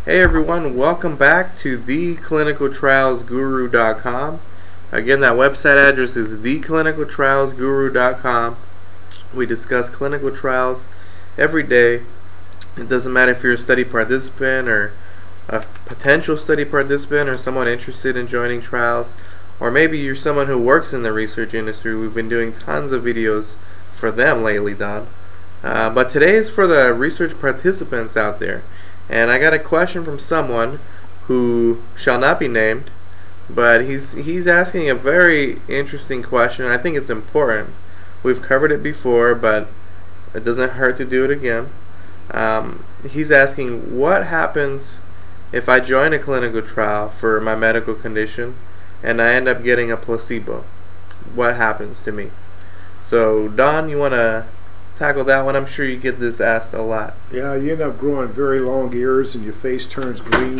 Hey everyone, welcome back to theclinicaltrialsguru.com. Again, that website address is theclinicaltrialsguru.com. We discuss clinical trials every day. It doesn't matter if you're a study participant or a potential study participant or someone interested in joining trials, or maybe you're someone who works in the research industry. We've been doing tons of videos for them lately, Don. But today is for the research participants out there. And I got a question from someone who shall not be named, but he's asking a very interesting question. I think it's important. We've covered it before, but it doesn't hurt to do it again. He's asking, what happens if I join a clinical trial for my medical condition and I end up getting a placebo? What happens to me? So, Don, you want to tackle that one? I'm sure you get this asked a lot. Yeah, you end up growing very long ears and your face turns green,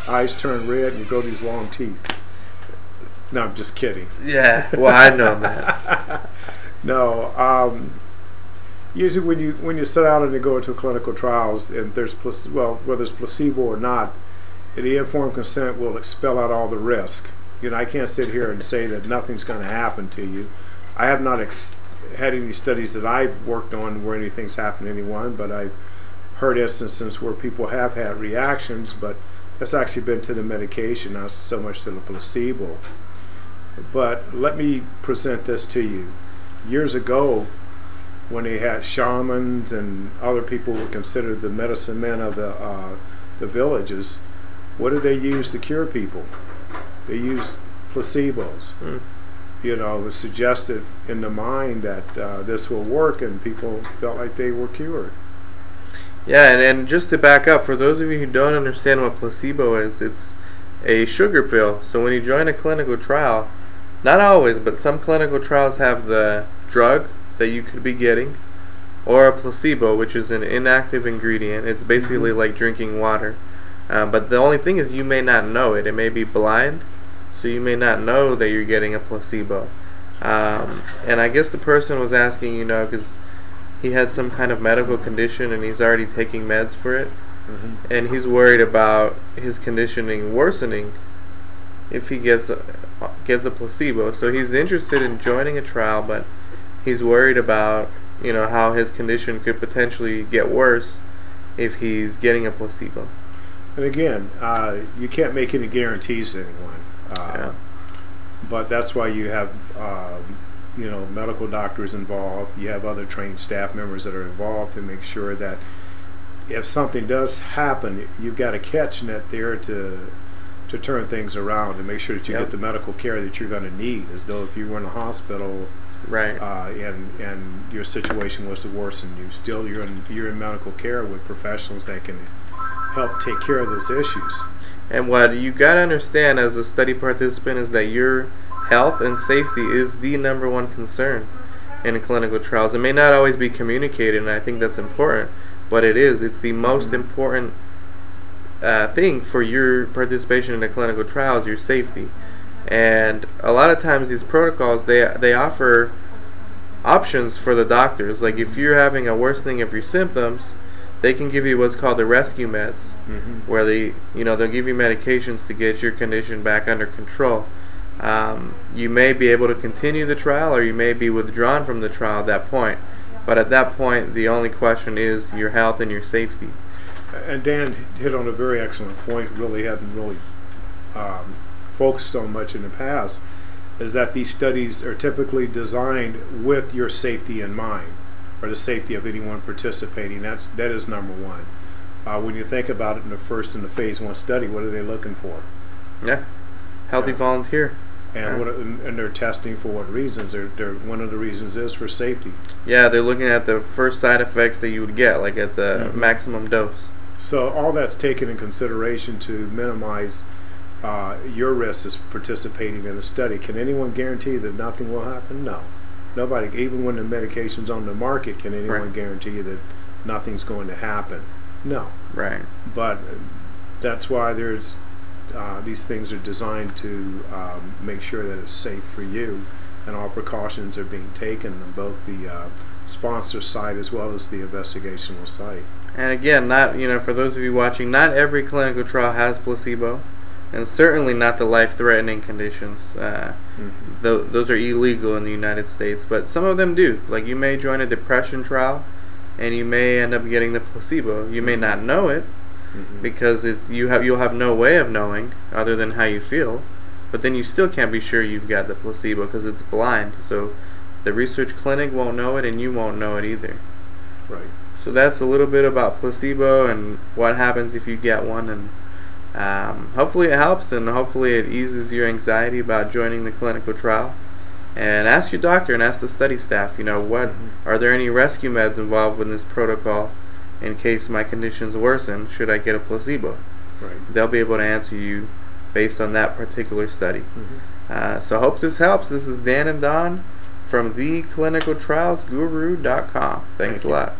eyes turn red, and you grow these long teeth. No, I'm just kidding. Yeah, well, I know that. No, usually when you set out and you go into clinical trials, and there's whether it's placebo or not, the informed consent will spell out all the risk. You know, I can't sit here and say that nothing's going to happen to you. I have not had any studies that I've worked on where anything's happened to anyone, but I've heard instances where people have had reactions, but that's actually been to the medication, not so much to the placebo. But let me present this to you. Years ago, when they had shamans and other people were considered the medicine men of the villages, what did they use to cure people? They used placebos. You know, it was suggested in the mind that this will work, and people felt like they were cured. Yeah, and just to back up, for those of you who don't understand what placebo is, it's a sugar pill. So when you join a clinical trial, not always, but some clinical trials have the drug that you could be getting, or a placebo, which is an inactive ingredient. It's basically like drinking water. But the only thing is you may not know it. It may be blind, so you may not know that you're getting a placebo. And I guess the person was asking, you know, because he had some kind of medical condition and he's already taking meds for it, and he's worried about his conditioning worsening if he gets a placebo. So he's interested in joining a trial, but he's worried about, you know, how his condition could potentially get worse if he's getting a placebo. And again, you can't make any guarantees to anyone. But that's why you have you know, medical doctors involved. You have other trained staff members that are involved to make sure that if something does happen, you've got a catch net there to turn things around and make sure that you get the medical care that you're going to need, as though if you were in a hospital, right, and your situation was to worsen, you're in medical care with professionals that can help take care of those issues. And what you got to understand as a study participant is that your health and safety is the #1 concern in clinical trials. It may not always be communicated, and I think that's important, but it is. It's the most important thing for your participation in a clinical trial is your safety. And a lot of times these protocols, they offer options for the doctors. Like if you're having a worsening of your symptoms, they can give you what's called the rescue meds, where they'll give you medications to get your condition back under control. You may be able to continue the trial, or you may be withdrawn from the trial at that point. But at that point, the only question is your health and your safety. And Dan hit on a very excellent point. Really haven't focused on much in the past. Is that these studies are typically designed with your safety in mind, or the safety of anyone participating. That is #1. When you think about it, in the phase 1 study, what are they looking for? Yeah, healthy volunteer. And and they're testing for what reasons? One of the reasons is for safety. Yeah, they're looking at the first side effects that you would get, like at the maximum dose. So all that's taken in consideration to minimize your risk as participating in a study. Can anyone guarantee that nothing will happen? No. Nobody, even when the medication's on the market, can anyone guarantee that nothing's going to happen? No. Right. But that's why there's these things are designed to make sure that it's safe for you, and all precautions are being taken on both the sponsor side as well as the investigational site. And again, not, for those of you watching, not every clinical trial has placebo, and certainly not the life-threatening conditions. Those are illegal in the United States, but some of them do. Like, you may join a depression trial, and you may end up getting the placebo. You may not know it, because you'll have no way of knowing other than how you feel, but then you still can't be sure you've got the placebo because it's blind. So the research clinic won't know it, and you won't know it either. Right. So that's a little bit about placebo and what happens if you get one, and hopefully it helps, and hopefully it eases your anxiety about joining the clinical trial. And ask your doctor and ask the study staff, what are there any rescue meds involved with this protocol in case my conditions worsen? Should I get a placebo? Right. They'll be able to answer you based on that particular study. So I hope this helps. This is Dan and Don from theclinicaltrialsguru.com. Thanks a lot.